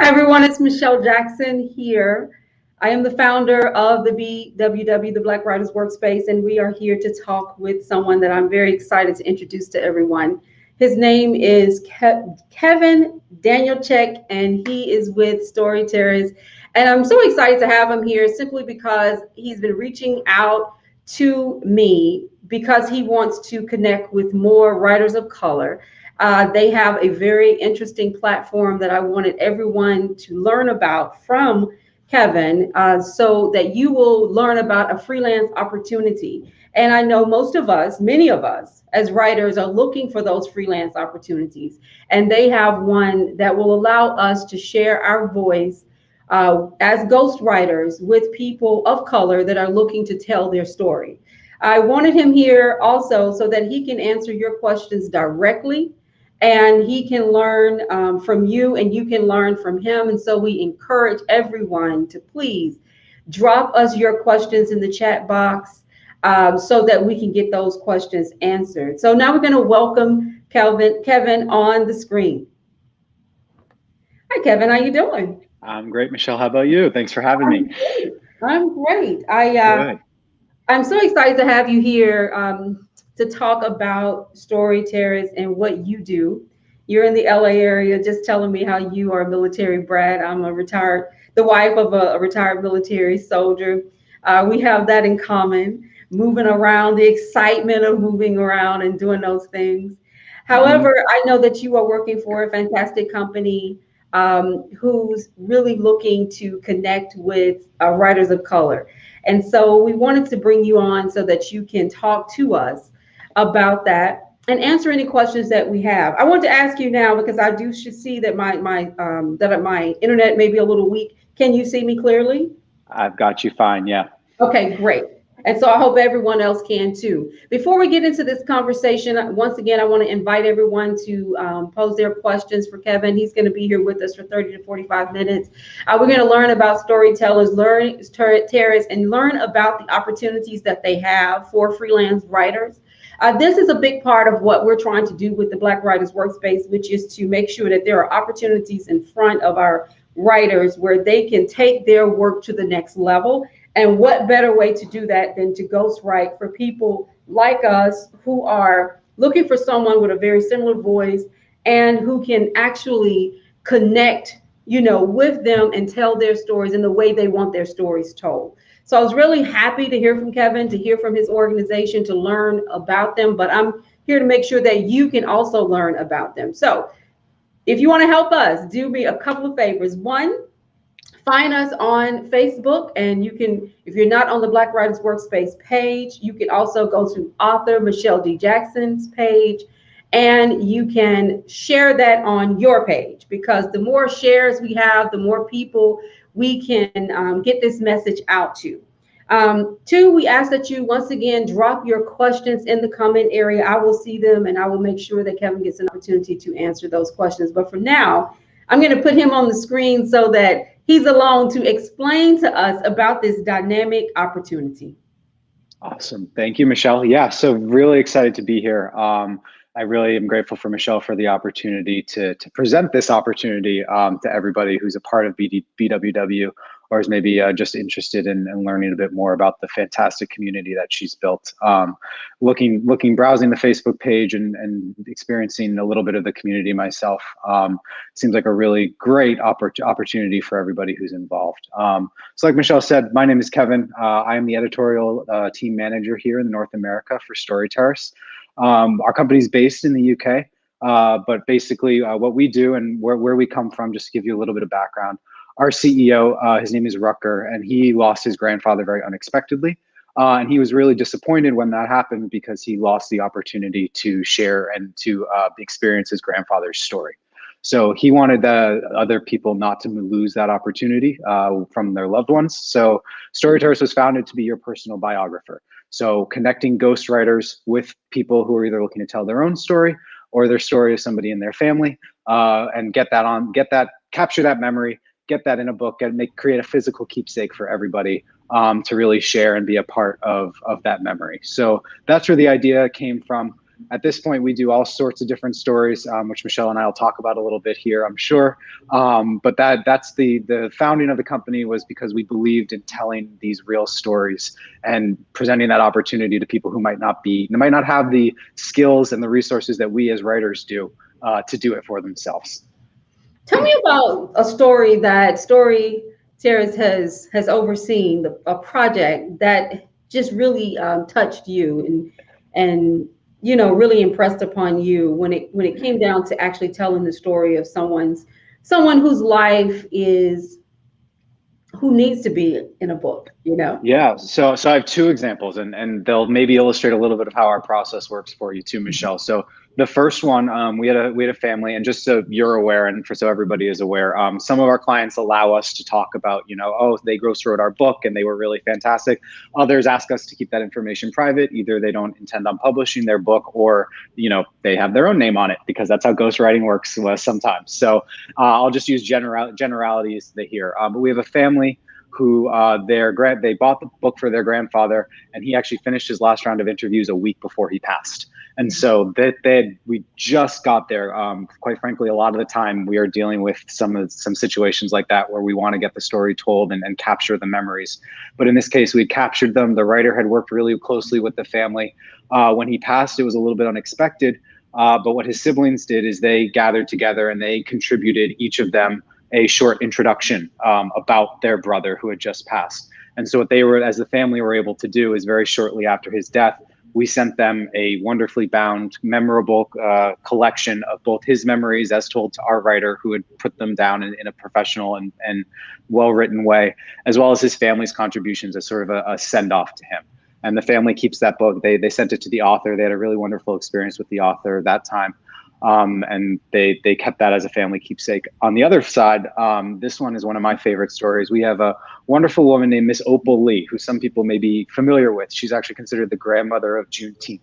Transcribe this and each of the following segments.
Hi everyone, it's Michelle Jackson here. I am the founder of the BWW, the Black Writers Workspace, and we are here to talk with someone that I'm very excited to introduce to everyone. His name is Kevin Danielczyk, and he is with Story Terrace. And I'm so excited to have him here simply because he's been reaching out to me because he wants to connect with more writers of color. They have a very interesting platform that I wanted everyone to learn about from Kevin, so that you will learn about a freelance opportunity. And I know most of us, many of us as writers, are looking for those freelance opportunities. And they have one that will allow us to share our voice as ghostwriters with people of color that are looking to tell their story. I wanted him here also so that he can answer your questions directly and he can learn from you and you can learn from him. And so we encourage everyone to please drop us your questions in the chat box so that we can get those questions answered. So now we're going to welcome Kevin on the screen. Hi, Kevin. How you doing? I'm great, Michelle. How about you? Thanks for having me. I'm great. Good. I'm so excited to have you here to talk about Story Terrace and what you do. You're in the LA area, just telling me how you are a military brat. I'm the wife of a retired military soldier. We have that in common, moving around, the excitement of moving around and doing those things. However, I know that you are working for a fantastic company who's really looking to connect with writers of color. And so we wanted to bring you on so that you can talk to us about that and answer any questions that we have. I want to ask you now because I do should see that my internet may be a little weak. Can you see me clearly? I've got you fine. Yeah. Okay, great. And so I hope everyone else can too. Before we get into this conversation, once again, I want to invite everyone to pose their questions for Kevin. He's going to be here with us for 30 to 45 minutes. We're going to learn about storytellers, learn Terrace, and learn about the opportunities that they have for freelance writers. This is a big part of what we're trying to do with the Black Writers Workspace, which is to make sure that there are opportunities in front of our writers where they can take their work to the next level. And what better way to do that than to ghostwrite for people like us who are looking for someone with a very similar voice and who can actually connect, with them and tell their stories in the way they want their stories told. So I was really happy to hear from Kevin, to hear from his organization, to learn about them. But I'm here to make sure that you can also learn about them. So if you want to help us, do me a couple of favors. One, find us on Facebook, and you can, if you're not on the Black Writers Workspace page, you can also go to author Michelle D. Jackson's page, and you can share that on your page, because the more shares we have, the more people we can get this message out to. Two, we ask that you once again drop your questions in the comment area. I will see them and I will make sure that Kevin gets an opportunity to answer those questions. But for now, I'm going to put him on the screen so that he's alone to explain to us about this dynamic opportunity. Awesome. Thank you, Michelle. Yeah, so really excited to be here. I really am grateful for Michelle for the opportunity to present this opportunity to everybody who's a part of BWW or is maybe just interested in learning a bit more about the fantastic community that she's built. Browsing the Facebook page and experiencing a little bit of the community myself seems like a really great opportunity for everybody who's involved. So like Michelle said, my name is Kevin. I am the editorial team manager here in North America for StoryTerrace. Our company is based in the UK, but basically what we do and where we come from, just to give you a little bit of background. Our CEO, his name is Rucker, and he lost his grandfather very unexpectedly. And he was really disappointed when that happened because he lost the opportunity to share and to experience his grandfather's story. So he wanted other people not to lose that opportunity from their loved ones. So StoryTerrace was founded to be your personal biographer. So connecting ghostwriters with people who are either looking to tell their own story or their story of somebody in their family, and capture that memory, get that in a book, and create a physical keepsake for everybody to really share and be a part of that memory. So that's where the idea came from. At this point, we do all sorts of different stories, which Michelle and I will talk about a little bit here, I'm sure. But that's the founding of the company was because we believed in telling these real stories and presenting that opportunity to people who might not have the skills and the resources that we as writers do to do it for themselves. Tell me about a story that StoryTerrace has overseen, a project that just really touched you and really impressed upon you when it came down to actually telling the story of someone whose life who needs to be in a book. Yeah, so I have two examples, and they'll maybe illustrate a little bit of how our process works for you too, Michelle. So the first one, we had a family, and just so you're aware, and so everybody is aware, some of our clients allow us to talk about, oh, they gross wrote our book and they were really fantastic. Others ask us to keep that information private. Either they don't intend on publishing their book, or they have their own name on it, because that's how ghostwriting works sometimes. So I'll just use generalities here. But we have a family who they bought the book for their grandfather, and he actually finished his last round of interviews a week before he passed. And so we just got there. Quite frankly, a lot of the time we are dealing with some situations like that where we want to get the story told and capture the memories. But in this case, we captured them. The writer had worked really closely with the family. When he passed, it was a little bit unexpected. But what his siblings did is they gathered together and they contributed, each of them, a short introduction about their brother who had just passed. And so what they were, as the family, were able to do is very shortly after his death, we sent them a wonderfully bound, memorable collection of both his memories as told to our writer, who had put them down in a professional and well-written way, as well as his family's contributions as sort of a send-off to him. And the family keeps that book. They sent it to the author. They had a really wonderful experience with the author that time. And they kept that as a family keepsake. On the other side, this one is one of my favorite stories. We have a wonderful woman named Miss Opal Lee, who some people may be familiar with. She's actually considered the grandmother of Juneteenth.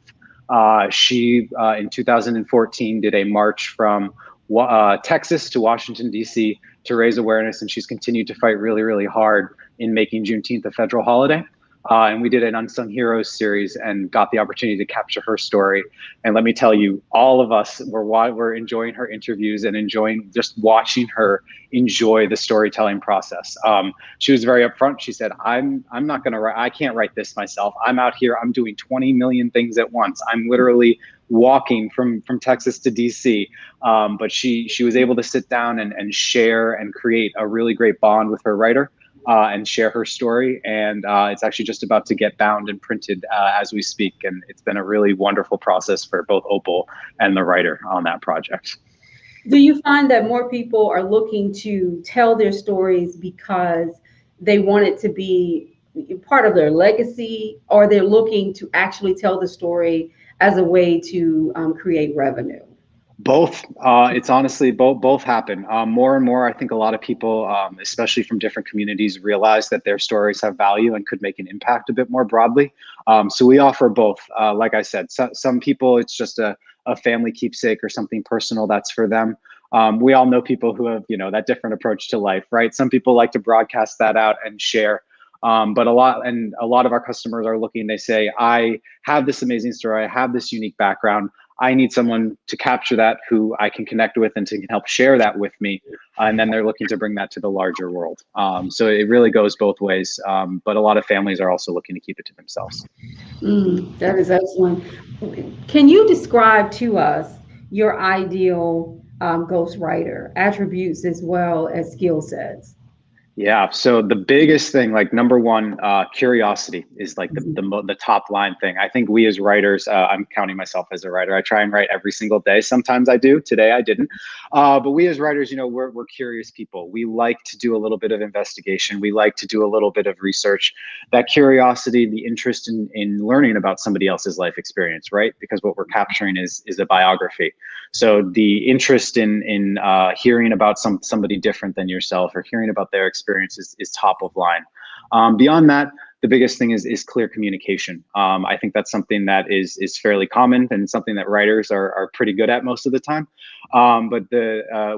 She, in 2014, did a march from Texas to Washington, D.C. to raise awareness, and she's continued to fight really, really hard in making Juneteenth a federal holiday. And we did an Unsung Heroes series and got the opportunity to capture her story. And let me tell you, all of us were enjoying her interviews and enjoying just watching her enjoy the storytelling process. She was very upfront. She said, I'm not going to write. I can't write this myself. I'm out here. I'm doing 20 million things at once. I'm literally walking from Texas to DC. But she was able to sit down and share and create a really great bond with her writer. And share her story, and it's actually just about to get bound and printed as we speak, and it's been a really wonderful process for both Opal and the writer on that project. Do you find that more people are looking to tell their stories because they want it to be part of their legacy, or they're looking to actually tell the story as a way to create revenue? Both. It's honestly both happen. More and more, I think a lot of people, especially from different communities, realize that their stories have value and could make an impact a bit more broadly. So we offer both. Like I said, some people, it's just a family keepsake or something personal that's for them. We all know people who have, that different approach to life, right? Some people like to broadcast that out and share. But a lot of our customers are looking, they say, I have this amazing story. I have this unique background. I need someone to capture that who I can connect with and to help share that with me. And then they're looking to bring that to the larger world. So it really goes both ways. But a lot of families are also looking to keep it to themselves. That is excellent. Can you describe to us your ideal ghostwriter, attributes as well as skill sets? Yeah. So the biggest thing, like number one, curiosity is like the top line thing. I think we as writers, I'm counting myself as a writer. I try and write every single day. Sometimes I do. Today I didn't. But we as writers, we're curious people. We like to do a little bit of investigation. We like to do a little bit of research. That curiosity, the interest in learning about somebody else's life experience, right? Because what we're capturing is a biography. So the interest in hearing about somebody different than yourself, or hearing about their experience is top of line. Beyond that, the biggest thing is clear communication. I think that's something that is fairly common and something that writers are pretty good at most of the time. But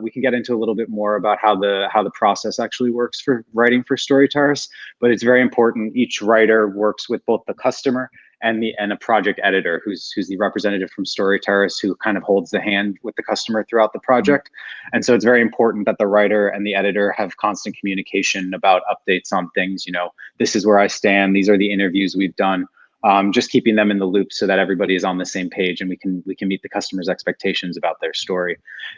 we can get into a little bit more about how the process actually works for writing for StoryTerrace. But it's very important. Each writer works with both the customer and a project editor who's the representative from StoryTerrace, who kind of holds the hand with the customer throughout the project. And so it's very important that the writer and the editor have constant communication about updates on things. You know, this is where I stand. These are the interviews we've done. Just keeping them in the loop so that everybody is on the same page and we can meet the customer's expectations about their story.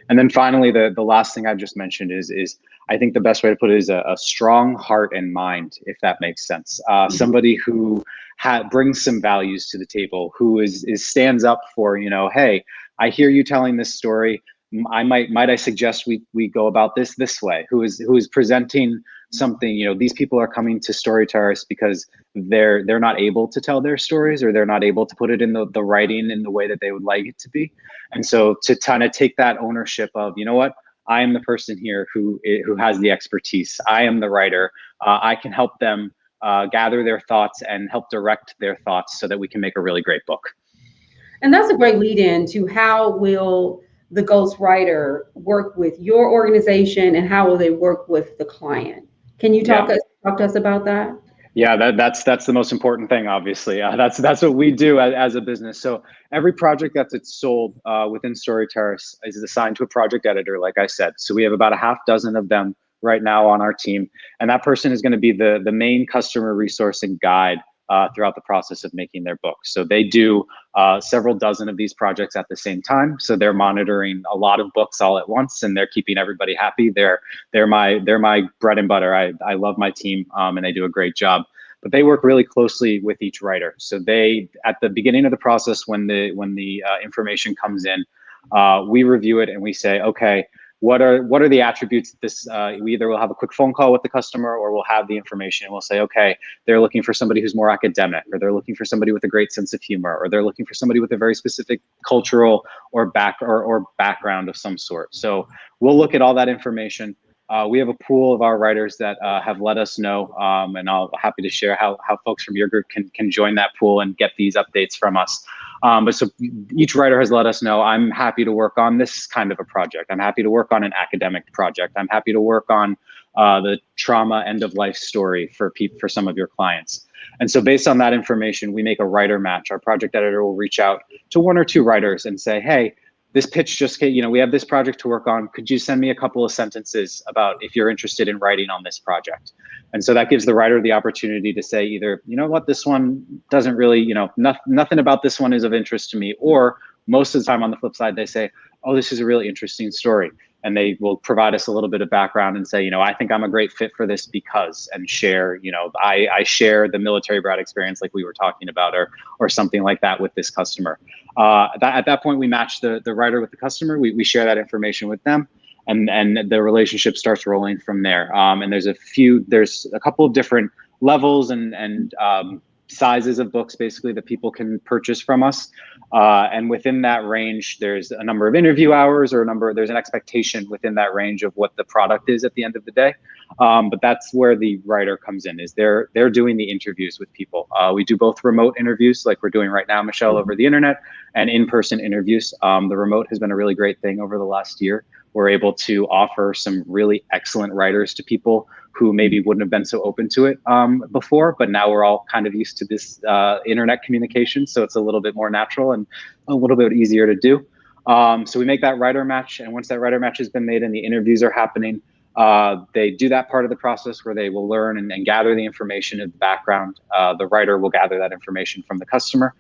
And then finally, the last thing I just mentioned is I think the best way to put it is a strong heart and mind, if that makes sense. Somebody who brings some values to the table, who stands up for, you know, hey, I hear you telling this story. Might I suggest we go about this way? Who is presenting something, you know, these people are coming to StoryTerrace because they're not able to tell their stories, or they're not able to put it in the writing in the way that they would like it to be. And so to kind of take that ownership of, you know what, I am the person here who has the expertise. I am the writer. I can help them gather their thoughts and help direct their thoughts so that we can make a really great book. And that's a great lead in to how will the ghostwriter work with your organization and how will they work with the client? Can you talk to us about that? Yeah, that's the most important thing, obviously. That's what we do as a business. So every project that's sold within StoryTerrace is assigned to a project editor, like I said. So we have about a half dozen of them right now on our team, and that person is going to be the main customer resource and guide throughout the process of making their book. So they do several dozen of these projects at the same time. So they're monitoring a lot of books all at once, and they're keeping everybody happy. They're my bread and butter. I love my team, and they do a great job. But they work really closely with each writer. So they, at the beginning of the process, when the information comes in, we review it and we say, okay, what are the attributes that this, we either will have a quick phone call with the customer, or we'll have the information and we'll say, okay, they're looking for somebody who's more academic, or they're looking for somebody with a great sense of humor, or they're looking for somebody with a very specific cultural or background of some sort. So we'll look at all that information. We have a pool of our writers that have let us know, and I'll happy to share how folks from your group can join that pool and get these updates from us. But so each writer has let us know, I'm happy to work on this kind of a project. I'm happy to work on an academic project. I'm happy to work on the trauma end of life story for some of your clients. And so based on that information, we make a writer match. Our project editor will reach out to one or two writers and say, hey, this pitch just came, you know, we have this project to work on. Could you send me a couple of sentences about if you're interested in writing on this project? And so that gives the writer the opportunity to say either, you know what, this one doesn't really, you know, nothing about this one is of interest to me. Or most of the time on the flip side, they say, oh, this is a really interesting story. And they will provide us a little bit of background and say, you know, I think I'm a great fit for this because, and share, you know, I share the military brat experience like we were talking about, or something like that with this customer. At that point, we match the writer with the customer. We share that information with them, and the relationship starts rolling from there. And there's a couple of different levels and sizes of books basically that people can purchase from us. And within that range, there's a number of interview hours, or there's an expectation within that range of what the product is at the end of the day. But that's where the writer comes in, is they're doing the interviews with people. We do both remote interviews like we're doing right now, Michelle, over the internet, and in-person interviews. The remote has been a really great thing over the last year. We're able to offer some really excellent writers to people who maybe wouldn't have been so open to it before, but now we're all kind of used to this internet communication, so it's a little bit more natural and a little bit easier to do. So we make that writer match, and once that writer match has been made and the interviews are happening, they do that part of the process where they will learn and gather the information in the background. The writer will gather that information from the customer.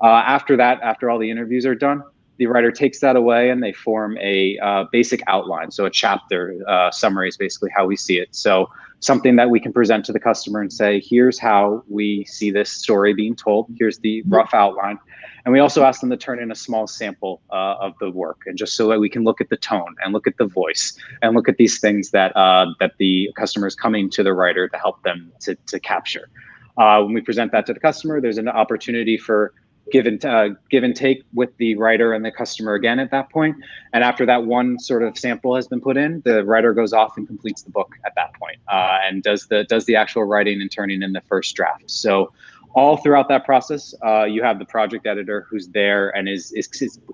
After that, after all the interviews are done, the writer takes that away and they form a basic outline. So a chapter summary is basically how we see it. So something that we can present to the customer and say, here's how we see this story being told. Here's the rough outline. And we also ask them to turn in a small sample of the work, and just so that we can look at the tone and look at the voice and look at these things that that the customer is coming to the writer to help them to capture. When we present that to the customer, there's an opportunity for give and take with the writer and the customer again at that point. And after that one sort of sample has been put in, the writer goes off and completes the book at that point, and does the actual writing and turning in the first draft. So all throughout that process, you have the project editor who's there and is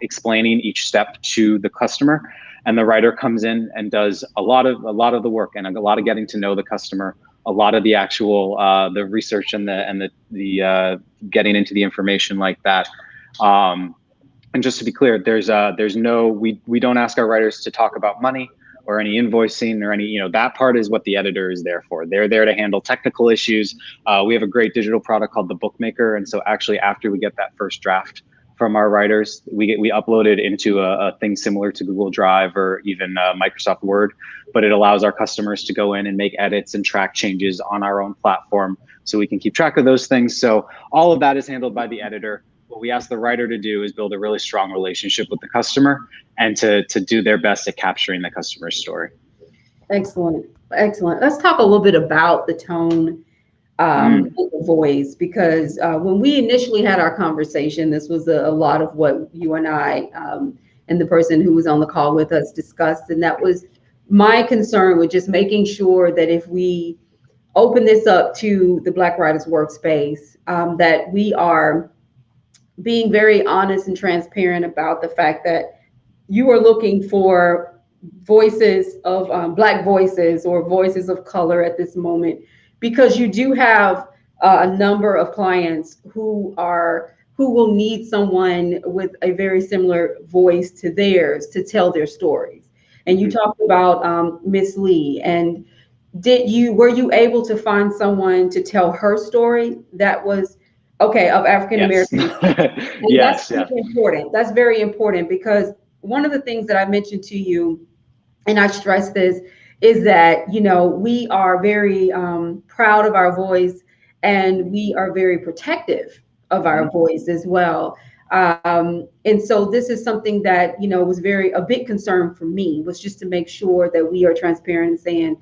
explaining each step to the customer, and the writer comes in and does a lot of the work and a lot of getting to know the customer a lot of the actual the research and the getting into the information like that. And just to be clear, there's no, we don't ask our writers to talk about money or any invoicing or any, that part is what the editor is there for. They're there to handle technical issues. We have a great digital product called the Bookmaker. And so actually after we get that first draft from our writers, we upload it into a thing similar to Google Drive or even Microsoft Word, but it allows our customers to go in and make edits and track changes on our own platform so we can keep track of those things. So all of that is handled by the editor. What we ask the writer to do is build a really strong relationship with the customer and to do their best at capturing the customer's story. Excellent. Excellent. Let's talk a little bit about the tone and the voice, because when we initially had our conversation, this was a lot of what you and I and the person who was on the call with us discussed. And that was my concern with just making sure that if we open this up to the Black Writers Workspace, that we are being very honest and transparent about the fact that you are looking for voices of Black voices or voices of color at this moment, because you do have a number of clients who will need someone with a very similar voice to theirs to tell their stories. And you talked about Miss Lee, and were you able to find someone to tell her story that was of African American? Yes. That's important. That's very important, because one of the things that I mentioned to you, and I stress this, is that, we are very proud of our voice, and we are very protective of our voice as well. And so this is something that, was a big concern for me, was just to make sure that we are transparent and saying,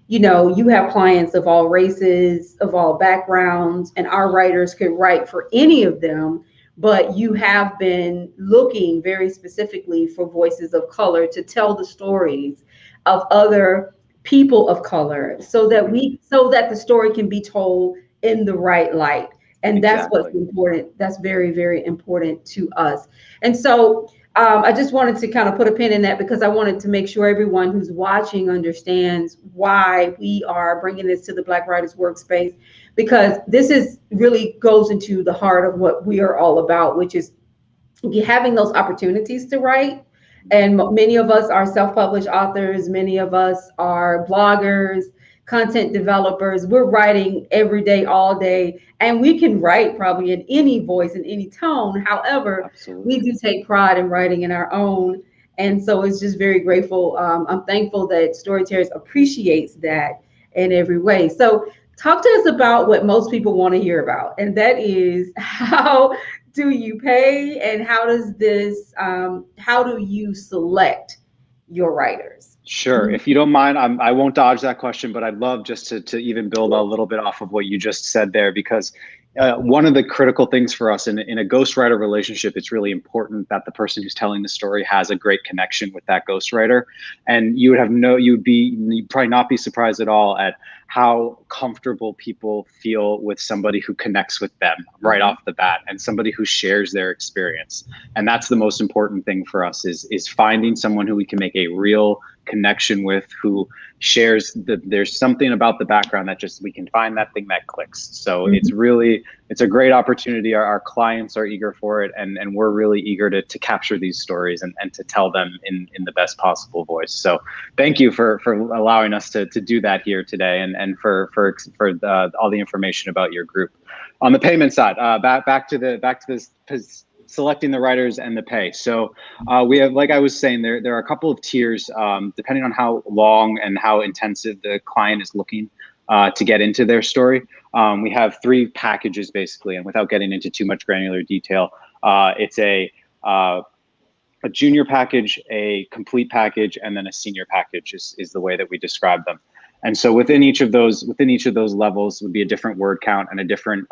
you have clients of all races, of all backgrounds, and our writers could write for any of them, but you have been looking very specifically for voices of color to tell the stories of other people of color, so that the story can be told in the right light. And that's what's important. That's very, very important to us. And so I just wanted to kind of put a pin in that, because I wanted to make sure everyone who's watching understands why we are bringing this to the Black Writers Workspace, because this really goes into the heart of what we are all about, which is having those opportunities to write. And many of us are self-published authors. Many of us are bloggers, content developers. We're writing every day, all day, and we can write probably in any voice, in any tone. However, we do take pride in writing in our own. And so it's just very grateful. I'm thankful that StoryTerrace appreciates that in every way. So talk to us about what most people want to hear about, and that is, how do you pay, and how do you select your writers? Sure. If you don't mind, I won't dodge that question, but I'd love just to even build a little bit off of what you just said there, because one of the critical things for us in a ghostwriter relationship, it's really important that the person who's telling the story has a great connection with that ghostwriter. And you'd probably not be surprised at all at how comfortable people feel with somebody who connects with them right off the bat, and somebody who shares their experience. And that's the most important thing for us, is finding someone who we can make a real connection with, who shares there's something about the background that we can find that thing that clicks. So it's a great opportunity. Our clients are eager for it, and we're really eager to capture these stories and to tell them in the best possible voice. So thank you for allowing us to do that here today, and for all the information about your group. On the payment side, back to this selecting the writers and the pay. So we have, like I was saying, there are a couple of tiers depending on how long and how intensive the client is looking to get into their story. We have 3 packages basically, and without getting into too much granular detail, it's a junior package, a complete package, and then a senior package is the way that we describe them. And so within each of those levels would be a different word count and a different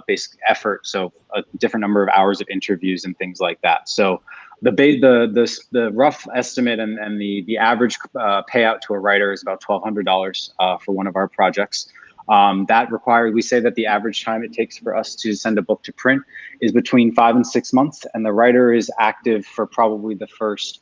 basic effort. So a different number of hours of interviews and things like that. So the rough estimate and the average payout to a writer is about $1,200 for one of our projects. We say that the average time it takes for us to send a book to print is between 5 and 6 months, and the writer is active for probably the first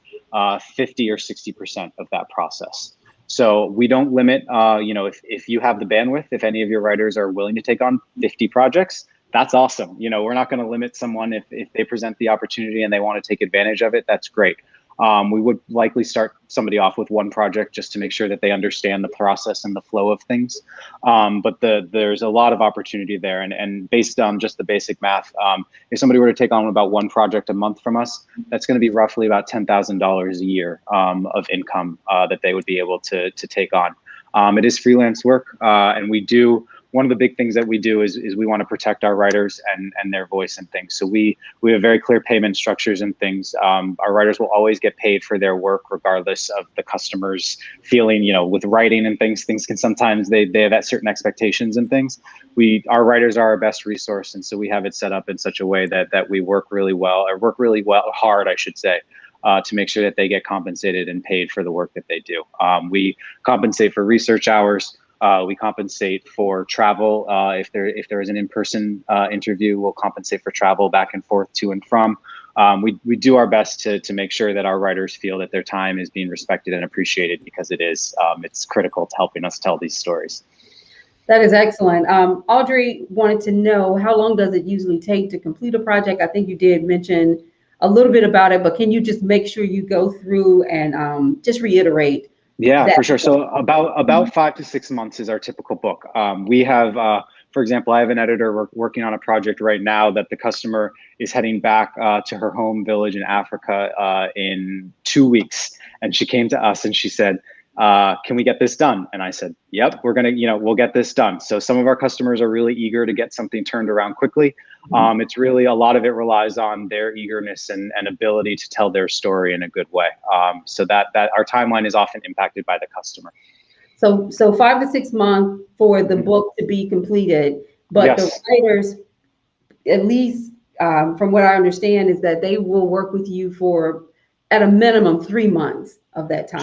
50 or 60% of that process. So we don't limit, if you have the bandwidth, if any of your writers are willing to take on 50 projects, that's awesome. We're not going to limit someone if they present the opportunity and they want to take advantage of it. That's great. We would likely start somebody off with one project just to make sure that they understand the process and the flow of things. But there's a lot of opportunity there. And based on just the basic math, if somebody were to take on about one project a month from us, that's going to be roughly about $10,000 a year of income that they would be able to take on. It is freelance work, and one of the big things that we do is we want to protect our writers and their voice and things. So we have very clear payment structures and things. Our writers will always get paid for their work regardless of the customer's feeling. With writing and things can sometimes they have that certain expectations and things. Our writers are our best resource, and so we have it set up in such a way that we work really well hard, I should say. To make sure that they get compensated and paid for the work that they do. We compensate for research hours. We compensate for travel. If there is an in-person interview, we'll compensate for travel back and forth to and from. We do our best to make sure that our writers feel that their time is being respected and appreciated, because it's critical to helping us tell these stories. That is excellent. Audrey wanted to know, how long does it usually take to complete a project? I think you did mention a little bit about it, but can you just make sure you go through and just reiterate? Yeah, for sure. So about 5 to 6 months is our typical book. We have, for example, I have an editor working on a project right now that the customer is heading back to her home village in Africa in 2 weeks. And she came to us and she said, can we get this done? And I said, yep, we'll get this done. So some of our customers are really eager to get something turned around quickly. It's really, a lot of it relies on their eagerness and ability to tell their story in a good way. So that our timeline is often impacted by the customer. So 5 to 6 months for the book to be completed, but yes, the writers, at least from what I understand, is that they will work with you for at a minimum 3 months of that time.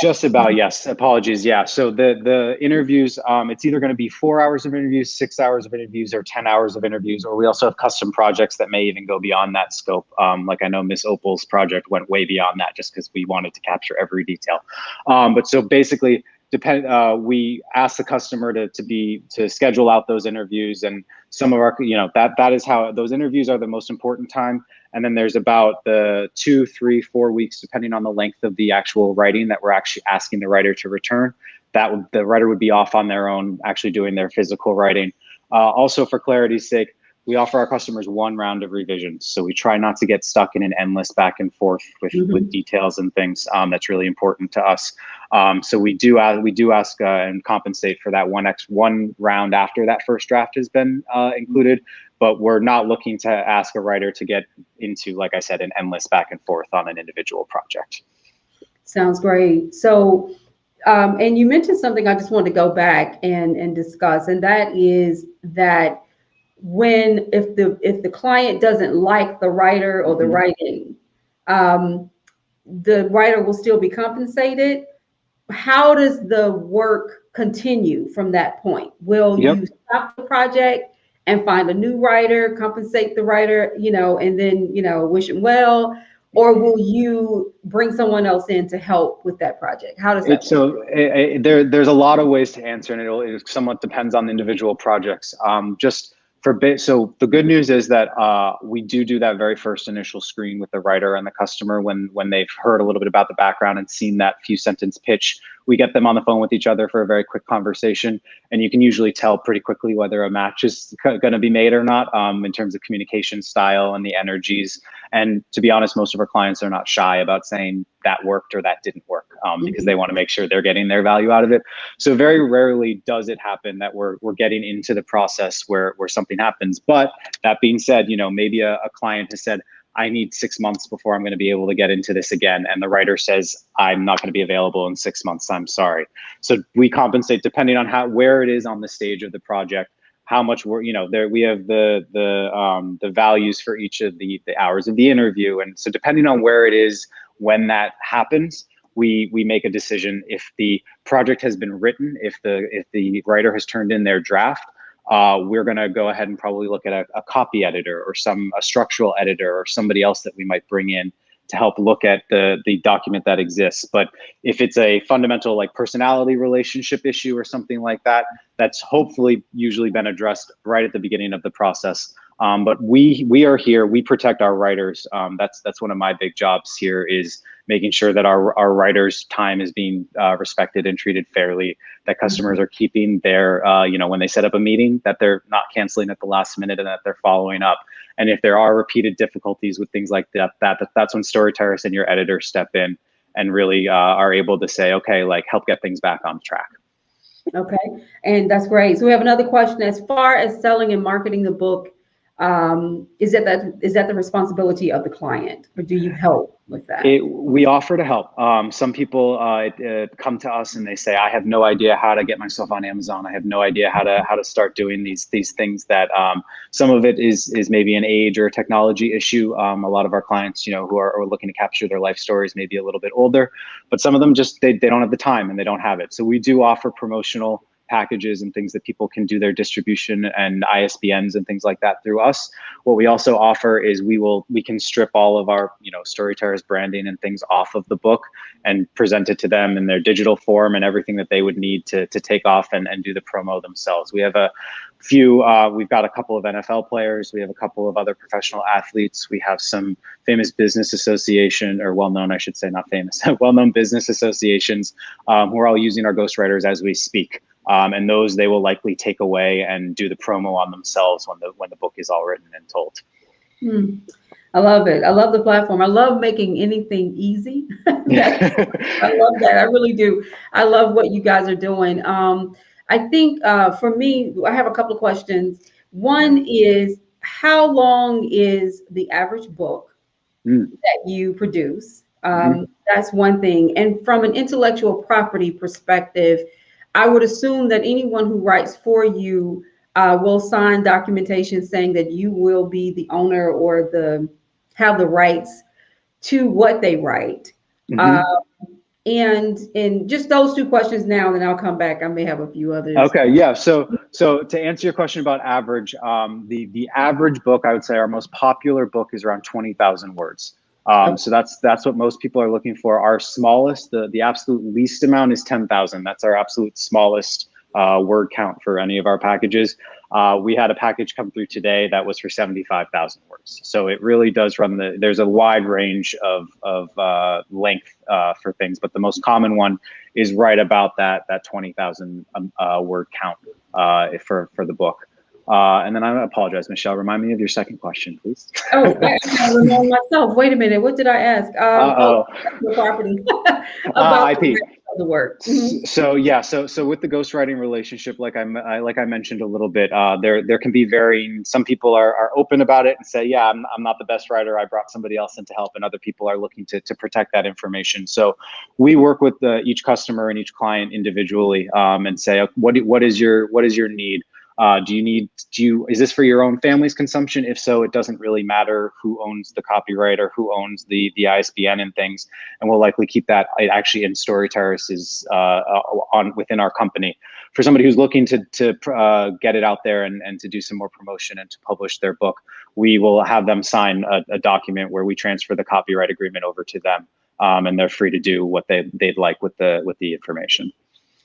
Just about, yes. Apologies. Yeah. So the interviews, it's either going to be 4 hours of interviews, 6 hours of interviews, or 10 hours of interviews, or we also have custom projects that may even go beyond that scope. Like I know Miss Opal's project went way beyond that just because we wanted to capture every detail. But so basically, we ask the customer to schedule out those interviews, and some of our, that is how those interviews are the most important time. And then there's about the 2, 3, 4 weeks, depending on the length of the actual writing, that we're actually asking the writer to return. The writer would be off on their own, actually doing their physical writing. Also, for clarity's sake, we offer our customers 1 round of revisions. So we try not to get stuck in an endless back and forth with details and things. That's really important to us. So we do ask and compensate for that one round after that first draft has been included. But we're not looking to ask a writer to get into, like I said, an endless back and forth on an individual project. Sounds great. So, and you mentioned something I just wanted to go back and discuss, and that is that if the client doesn't like the writer or the writing, the writer will still be compensated. How does the work continue from that point? Will you stop the project and find a new writer, compensate the writer, and then, wish him well? Or will you bring someone else in to help with that project? How does that work? So there's a lot of ways to answer, and it somewhat depends on the individual projects. So the good news is that we do that very first initial screen with the writer and the customer when they've heard a little bit about the background and seen that few sentence pitch. We get them on the phone with each other for a very quick conversation, and you can usually tell pretty quickly whether a match is going to be made or not in terms of communication style and the energies. And to be honest, most of our clients are not shy about saying that worked or that didn't work because they want to make sure they're getting their value out of it. So very rarely does it happen that we're getting into the process where something happens. But that being said, maybe a client has said, I need 6 months before I'm going to be able to get into this again. And the writer says, I'm not going to be available in 6 months. I'm sorry. So we compensate depending on where it is on the stage of the project, how much we have the values for each of the hours of the interview. And so depending on where it is, when that happens, we make a decision. If the project has been written, if the writer has turned in their draft, we're going to go ahead and probably look at a copy editor or a structural editor or somebody else that we might bring in to help look at the document that exists. But if it's a fundamental like personality relationship issue or something like that, that's hopefully usually been addressed right at the beginning of the process. But we are here. We protect our writers. That's one of my big jobs here, is making sure that our writers' time is being respected and treated fairly. That customers are keeping their, when they set up a meeting, that they're not canceling at the last minute, and that they're following up. And if there are repeated difficulties with things like that's when StoryTerrace and your editor step in and really are able to say, okay, like help get things back on track. Okay, and that's great. So we have another question. As far as selling and marketing the book, is that the responsibility of the client, or do you help with that? We offer to help. Some people come to us and they say, I have no idea how to get myself on Amazon. I have no idea how to start doing these things that some of it is maybe an age or a technology issue. A lot of our clients, who are looking to capture their life stories, maybe a little bit older, but some of them just, they don't have the time and they don't have it. So we do offer promotional packages and things that people can do their distribution and ISBNs and things like that through us. What we also offer is we can strip all of our StoryTerrace branding and things off of the book and present it to them in their digital form and everything that they would need to take off and do the promo themselves. We have a few, we've got a couple of NFL players, we have a couple of other professional athletes, we have some famous business association, or well-known, I should say, not famous, well-known business associations who are all using our ghostwriters as we speak. And those they will likely take away and do the promo on themselves when the book is all written and told. I love it. I love the platform. I love making anything easy. I love that. I really do. I love what you guys are doing. I think for me, I have a couple of questions. One is, how long is the average book that you produce? That's one thing. And from an intellectual property perspective, I would assume that anyone who writes for you will sign documentation saying that you will be the owner or have the rights to what they write. And just those two questions now, and then I'll come back. I may have a few others. Okay, yeah. So to answer your question about average, the average book, I would say our most popular book is around 20,000 words. So that's what most people are looking for. Our smallest, the absolute least amount is 10,000. That's our absolute smallest word count for any of our packages. We had a package come through today that was for 75,000 words. So it really does run there's a wide range of length for things, but the most common one is right about that 20,000 word count for the book. And then I apologize, Michelle, remind me of your second question, please. Oh, I remind myself. Wait a minute. What did I ask? The property. About IP. The work. So yeah, so with the ghostwriting relationship, like I mentioned a little bit, there can be varying. Some people are open about it and say, yeah, I'm not the best writer. I brought somebody else in to help, and other people are looking to protect that information. So we work with each customer and each client individually, and say, what is your need? Is this for your own family's consumption? If so, it doesn't really matter who owns the copyright or who owns the ISBN and things, and we'll likely keep that actually in StoryTerrace's within our company. For somebody who's looking to get it out there and to do some more promotion and to publish their book, we will have them sign a document where we transfer the copyright agreement over to them, and they're free to do what they'd like with the information.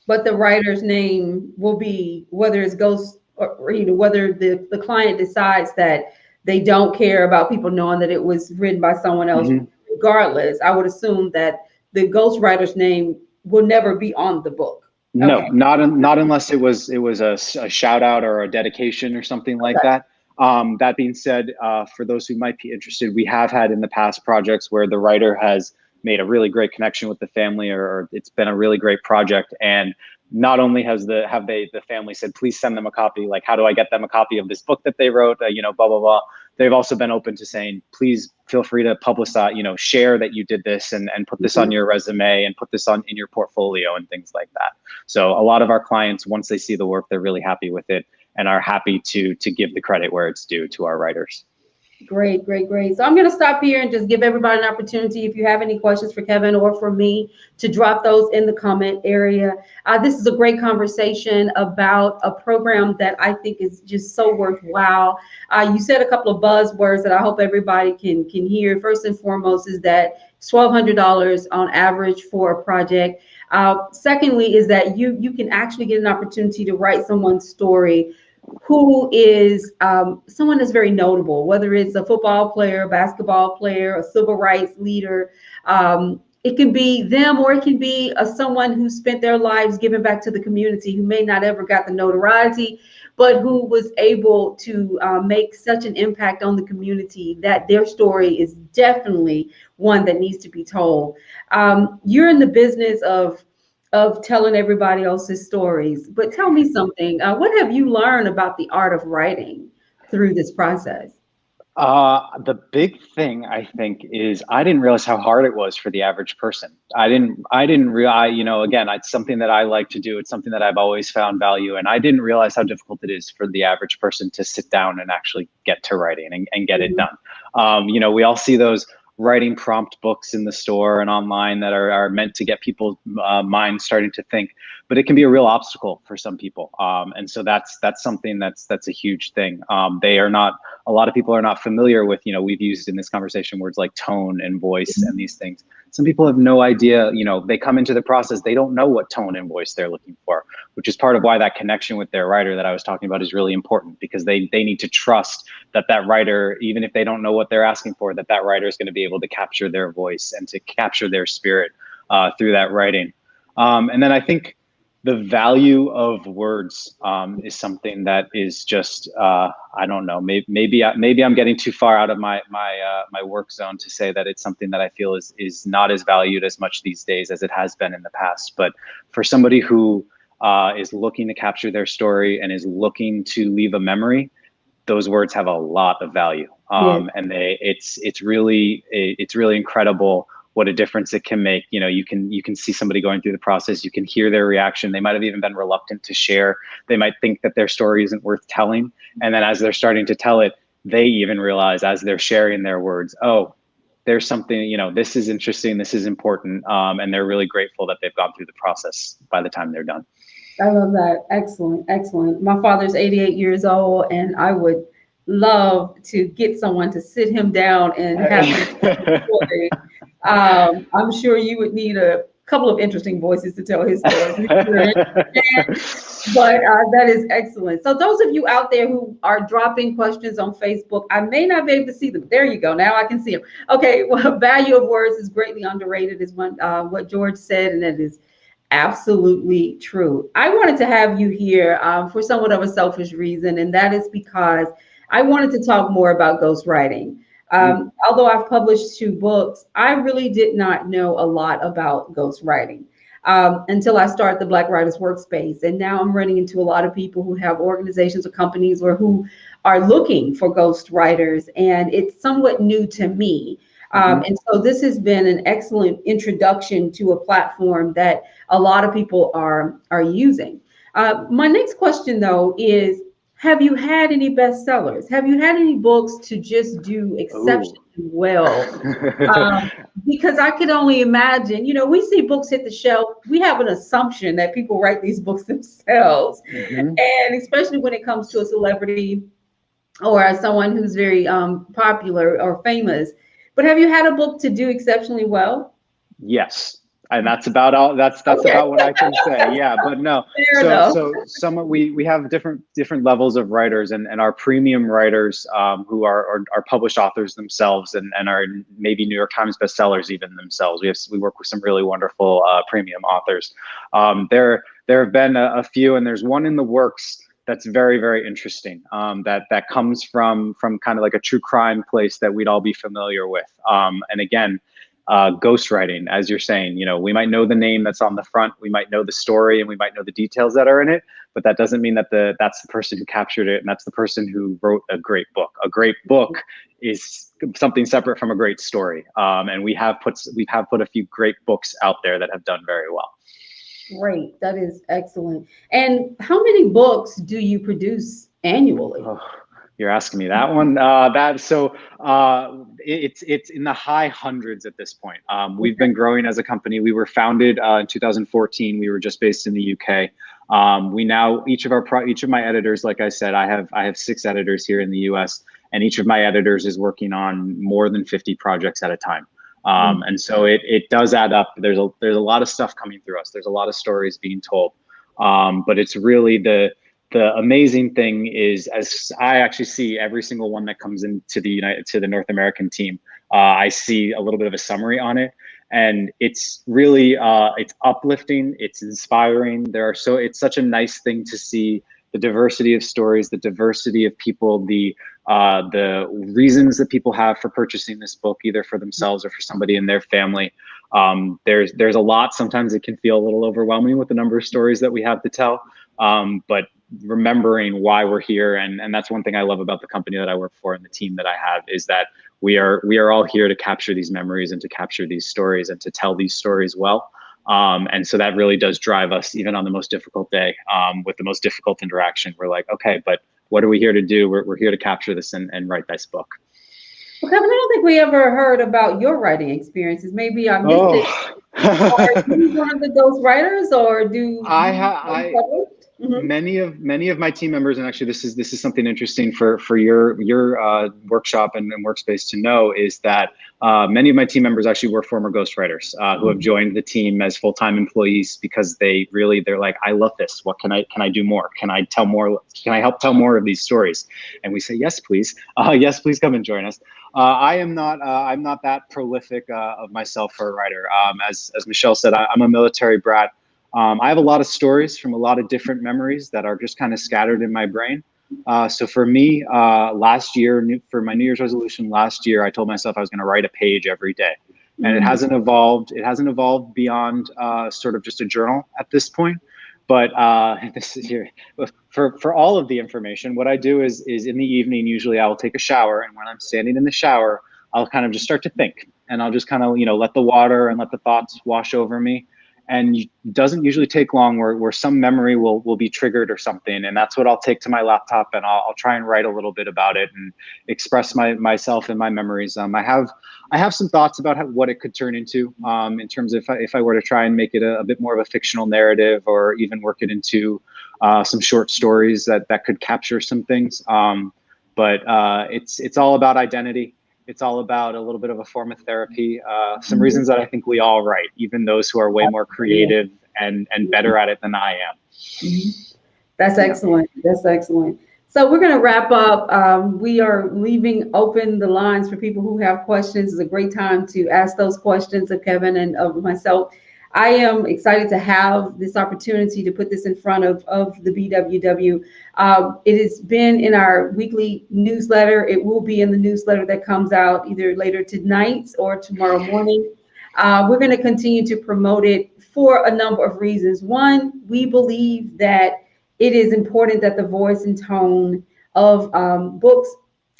But the writer's name will be, whether it's Ghost or whether the client decides that they don't care about people knowing that it was written by someone else, regardless, I would assume that the ghostwriter's name will never be on the book. No, okay. not unless it was a shout out or a dedication or something like that. That being said, for those who might be interested, we have had in the past projects where the writer has made a really great connection with the family, or it's been a really great project, and not only have the family said, please send them a copy, like how do I get them a copy of this book that they wrote, blah blah blah. They've also been open to saying, please feel free to publicize, share that you did this and put this on your resume and put this in your portfolio and things like that. So a lot of our clients, once they see the work, they're really happy with it and are happy to give the credit where it's due to our writers. Great, great, great. So I'm going to stop here and just give everybody an opportunity. If you have any questions for Kevin or for me, to drop those in the comment area. This is a great conversation about a program that I think is just so worthwhile. You said a couple of buzzwords that I hope everybody can hear. First and foremost is that it's $1,200 on average for a project. Secondly, is that you can actually get an opportunity to write someone's story who is someone that's very notable, whether it's a football player, basketball player, a civil rights leader. It can be them, or it can be someone who spent their lives giving back to the community, who may not ever got the notoriety, but who was able to make such an impact on the community that their story is definitely one that needs to be told. You're in the business of telling everybody else's stories. But tell me something. What have you learned about the art of writing through this process? The big thing I think is I didn't realize how hard it was for the average person. I didn't realize, again, it's something that I like to do. It's something that I've always found value in. I didn't realize how difficult it is for the average person to sit down and actually get to writing and get it done. We all see those writing prompt books in the store and online that are meant to get people's minds starting to think, but it can be a real obstacle for some people. And so that's something that's a huge thing. A lot of people are not familiar with, we've used in this conversation words like tone and voice and these things. Some people have no idea, they come into the process, they don't know what tone and voice they're looking for, which is part of why that connection with their writer that I was talking about is really important, because they need to trust that writer, even if they don't know what they're asking for, that writer is going to be able to capture their voice and to capture their spirit through that writing. And then I think the value of words is something that is just, I don't know, maybe I'm getting too far out of my work zone to say that it's something that I feel is not as valued as much these days as it has been in the past. But for somebody who is looking to capture their story and is looking to leave a memory, those words have a lot of value. And it's really incredible what a difference it can make. You can see somebody going through the process, you can hear their reaction. They might have even been reluctant to share. They might think that their story isn't worth telling. And then as they're starting to tell it, they even realize as they're sharing their words, oh, there's something, this is interesting, this is important. And they're really grateful that they've gone through the process by the time they're done. I love that. Excellent, excellent. My father's 88 years old, and I would love to get someone to sit him down and have him story. I'm sure you would need a couple of interesting voices to tell his story. But that is excellent. So those of you out there who are dropping questions on Facebook, I may not be able to see them. There you go. Now I can see them. Okay. Well, value of words is greatly underrated is what George said, and that is absolutely true. I wanted to have you here for somewhat of a selfish reason, and that is because I wanted to talk more about ghostwriting. Although I've published 2 books, I really did not know a lot about ghostwriting until I started the Black Writers Workspace. And now I'm running into a lot of people who have organizations or companies or who are looking for ghostwriters, and it's somewhat new to me. And so this has been an excellent introduction to a platform that a lot of people are using. My next question, though, is, have you had any bestsellers? Have you had any books to just do exceptionally well? Because I could only imagine, we see books hit the shelf. We have an assumption that people write these books themselves. And especially when it comes to a celebrity or someone who's very popular or famous. But have you had a book to do exceptionally well? Yes. And that's about all. That's okay. About what I can say. Yeah, but no. So we have different levels of writers, and our premium writers who are published authors themselves and are maybe New York Times bestsellers even themselves. We work with some really wonderful premium authors. There have been a few, and there's one in the works that's very, very interesting. That comes from kind of like a true crime place that we'd all be familiar with. And again, ghostwriting, as you're saying, we might know the name that's on the front, we might know the story, and we might know the details that are in it, but that doesn't mean that that's the person who captured it, and that's the person who wrote a great book. A great book is something separate from a great story. And we have put a few great books out there that have done very well. Great, that is excellent. And how many books do you produce annually? You're asking me that one. It's in the high hundreds at this point. We've been growing as a company. We were founded in 2014. We were just based in the UK. We now each of my editors, like I said, I have 6 editors here in the US, and each of my editors is working on more than 50 projects at a time. And so it does add up. There's a lot of stuff coming through us. There's a lot of stories being told. But it's really the amazing thing is, as I actually see every single one that comes into the North American team, I see a little bit of a summary on it, and it's really it's uplifting, it's inspiring. It's such a nice thing to see the diversity of stories, the diversity of people, the reasons that people have for purchasing this book, either for themselves or for somebody in their family. There's a lot. Sometimes it can feel a little overwhelming with the number of stories that we have to tell. But remembering why we're here, and that's one thing I love about the company that I work for and the team that I have, is that we are all here to capture these memories and to capture these stories and to tell these stories well. And so that really does drive us, even on the most difficult day, with the most difficult interaction. We're like, okay, but what are we here to do? We're here to capture this and write this book. Well, Kevin, I don't think we ever heard about your writing experiences. Maybe I missed it. Are you one of the ghostwriters, or do many of my team members, and actually this is something interesting for your workshop and workspace to know, is that many of my team members actually were former ghostwriters who have joined the team as full-time employees because they're like, I love this. What can I do more? Can I tell more? Can I help tell more of these stories? And we say, yes, please. Yes, please come and join us. I'm not that prolific of myself for a writer. As Michelle said, I'm a military brat. I have a lot of stories from a lot of different memories that are just kind of scattered in my brain. So for me, last year, for my New Year's resolution last year, I told myself I was going to write a page every day. And it hasn't evolved. It hasn't evolved beyond sort of just a journal at this point. But this is here for all of the information. What I do is in the evening, usually I will take a shower, and when I'm standing in the shower, I'll kind of just start to think, and I'll just kind of let the water and let the thoughts wash over me. And it doesn't usually take long where some memory will be triggered or something, and that's what I'll take to my laptop, and I'll try and write a little bit about it and express myself and my memories. I have some thoughts about what it could turn into in terms of if I were to try and make it a bit more of a fictional narrative, or even work it into some short stories that could capture some things. But it's all about identity. It's all about a little bit of a form of therapy. Some reasons that I think we all write, even those who are way more creative and better at it than I am. That's excellent. That's excellent. So we're going to wrap up. We are leaving open the lines for people who have questions. It's a great time to ask those questions of Kevin and of myself. I am excited to have this opportunity to put this in front of the BWW. It has been in our weekly newsletter. It will be in the newsletter that comes out either later tonight or tomorrow morning. We're going to continue to promote it for a number of reasons. One, we believe that it is important that the voice and tone of books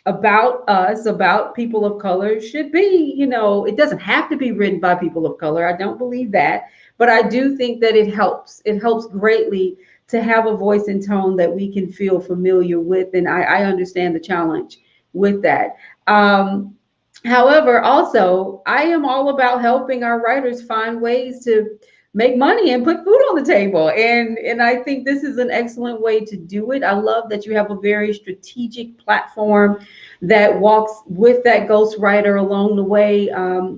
about us, about people of color, should be, it doesn't have to be written by people of color. I don't believe that, but I do think that it helps. It helps greatly to have a voice and tone that we can feel familiar with. And I understand the challenge with that. However, also, I am all about helping our writers find ways to make money and put food on the table. And I think this is an excellent way to do it. I love that you have a very strategic platform that walks with that ghostwriter along the way,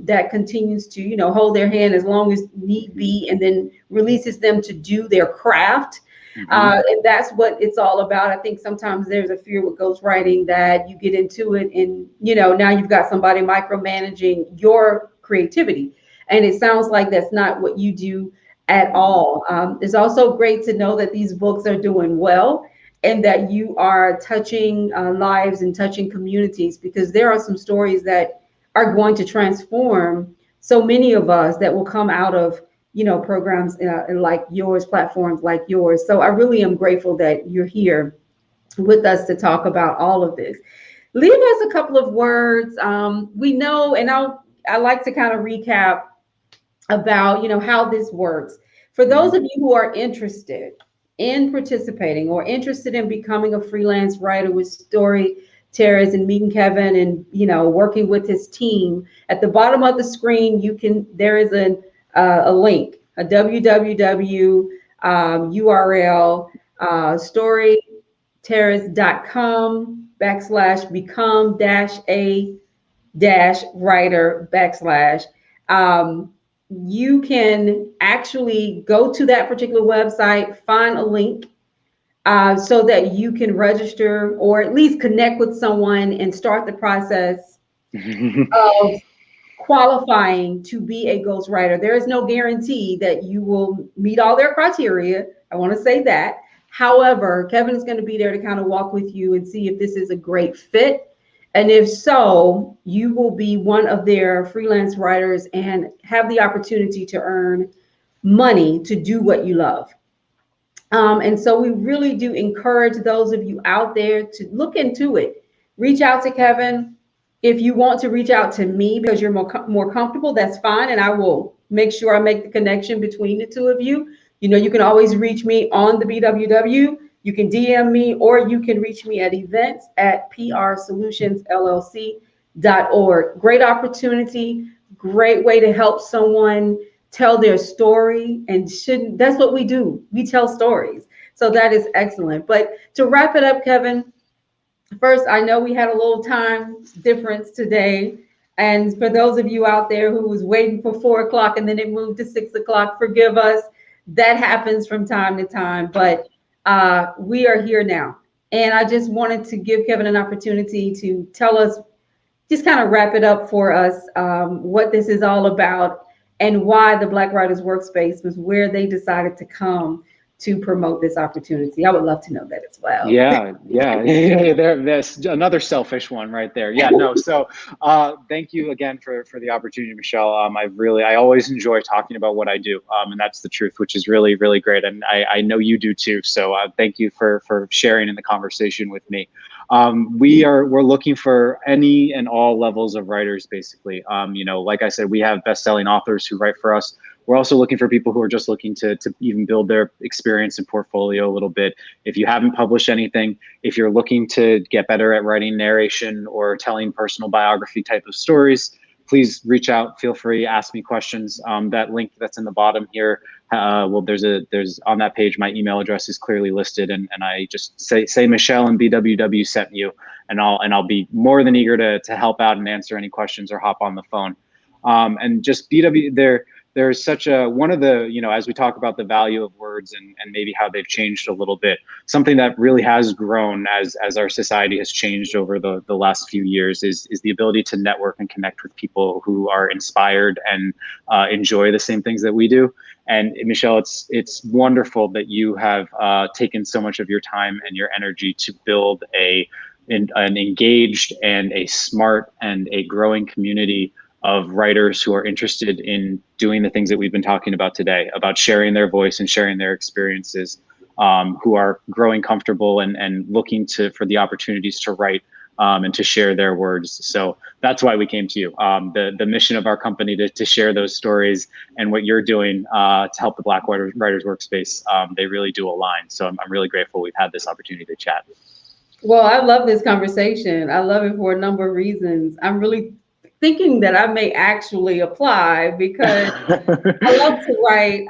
that continues to, hold their hand as long as need be, and then releases them to do their craft. And that's what it's all about. I think sometimes there's a fear with ghostwriting that you get into it and, now you've got somebody micromanaging your creativity. And it sounds like that's not what you do at all. It's also great to know that these books are doing well and that you are touching lives and touching communities, because there are some stories that are going to transform so many of us that will come out of, programs like yours, platforms like yours. So I really am grateful that you're here with us to talk about all of this. Leave us a couple of words. We know, and I like to kind of recap about how this works for those of you who are interested in participating or interested in becoming a freelance writer with StoryTerrace and meeting Kevin and working with his team, at the bottom of the screen there is a link, a www URL, storyterrace.com/become a writer / you can actually go to that particular website, find a link so that you can register or at least connect with someone and start the process of qualifying to be a ghostwriter. There is no guarantee that you will meet all their criteria. I want to say that. However, Kevin is going to be there to kind of walk with you and see if this is a great fit. And if so, you will be one of their freelance writers and have the opportunity to earn money to do what you love. And so we really do encourage those of you out there to look into it. Reach out to Kevin. If you want to reach out to me because you're more comfortable, that's fine. And I will make sure I make the connection between the two of you. You can always reach me on the BWW. You can DM me, or you can reach me at events@prsolutionsllc.org. Great opportunity, great way to help someone tell their story, and that's what we do. We tell stories. So that is excellent. But to wrap it up, Kevin, first, I know we had a little time difference today. And for those of you out there who was waiting for 4 o'clock and then it moved to 6 o'clock, forgive us. That happens from time to time, but we are here now. And I just wanted to give Kevin an opportunity to tell us, just kind of wrap it up for us, what this is all about and why the Black Writers Workspace was where they decided to come to promote this opportunity. I would love to know that as well. Yeah. There's another selfish one right there. Yeah, no. So thank you again for the opportunity, Michelle. I always enjoy talking about what I do, and that's the truth, which is really, really great. And I know you do too. So thank you for sharing in the conversation with me. We're looking for any and all levels of writers, basically. Like I said, we have best-selling authors who write for us. We're also looking for people who are just looking to even build their experience and portfolio a little bit. If you haven't published anything, if you're looking to get better at writing narration or telling personal biography type of stories, please reach out. Feel free, ask me questions. That link that's in the bottom here, there's on that page, my email address is clearly listed, and I just say Michelle and BWW sent you, and I'll be more than eager to help out and answer any questions or hop on the phone. And just BW there's such a, one of the, as we talk about the value of words and maybe how they've changed a little bit, something that really has grown as our society has changed over the last few years is the ability to network and connect with people who are inspired and enjoy the same things that we do. And Michelle, it's wonderful that you have taken so much of your time and your energy to build an engaged and a smart and a growing community of writers who are interested in doing the things that we've been talking about today, about sharing their voice and sharing their experiences, who are growing comfortable and looking for the opportunities to write and to share their words. So that's why we came to you. The mission of our company to share those stories and what you're doing to help the Black Writers Workspace, they really do align. So I'm really grateful we've had this opportunity to chat. Well, I love this conversation. I love it for a number of reasons. I'm really thinking that I may actually apply because I love to write.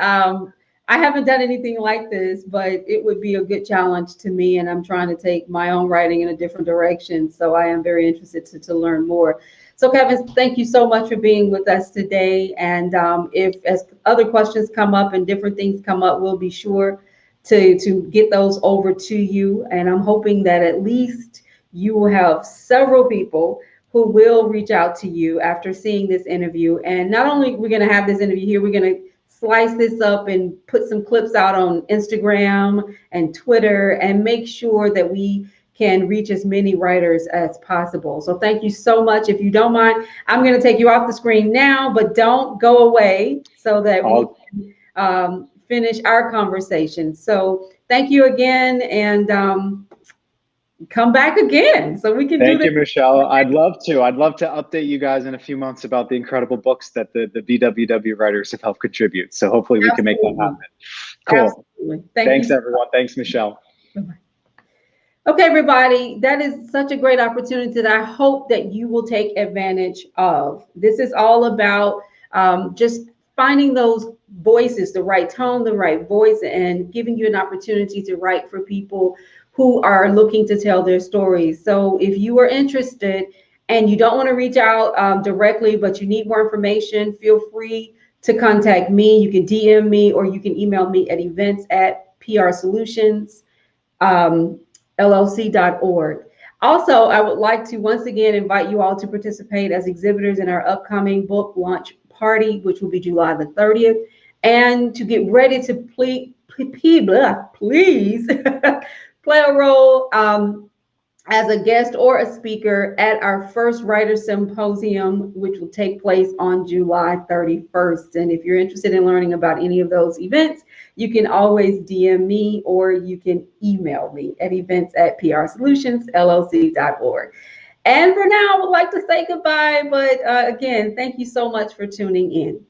I haven't done anything like this, but it would be a good challenge to me, and I'm trying to take my own writing in a different direction. So I am very interested to learn more. So Kevin, thank you so much for being with us today. And if as other questions come up and different things come up, we'll be sure to get those over to you. And I'm hoping that at least you will have several people who will reach out to you after seeing this interview. And not only we're going to have this interview here, we're going to slice this up and put some clips out on Instagram and Twitter and make sure that we can reach as many writers as possible. So thank you so much. If you don't mind, I'm going to take you off the screen now, but don't go away so that we can finish our conversation. So thank you again, and come back again so we can do this. Thank you, Michelle. I'd love to update you guys in a few months about the incredible books that the BWW writers have helped contribute. So hopefully we can make that happen. Cool. Absolutely. Absolutely. Thanks, you. everyone. Thanks, Michelle. Bye-bye. Okay, everybody, that is such a great opportunity that I hope that you will take advantage of. This is all about just finding those voices, the right tone, the right voice, and giving you an opportunity to write for people who are looking to tell their stories. So if you are interested and you don't want to reach out directly, but you need more information, feel free to contact me. You can DM me or you can email me at events@prsolutions. LLC.org. Also, I would like to once again invite you all to participate as exhibitors in our upcoming book launch party, which will be July the 30th, and to get ready to please play a role as a guest or a speaker at our first writer symposium, which will take place on July 31st. And if you're interested in learning about any of those events, you can always DM me or you can email me at events@prsolutions.llc.org. And for now, I would like to say goodbye. But again, thank you so much for tuning in.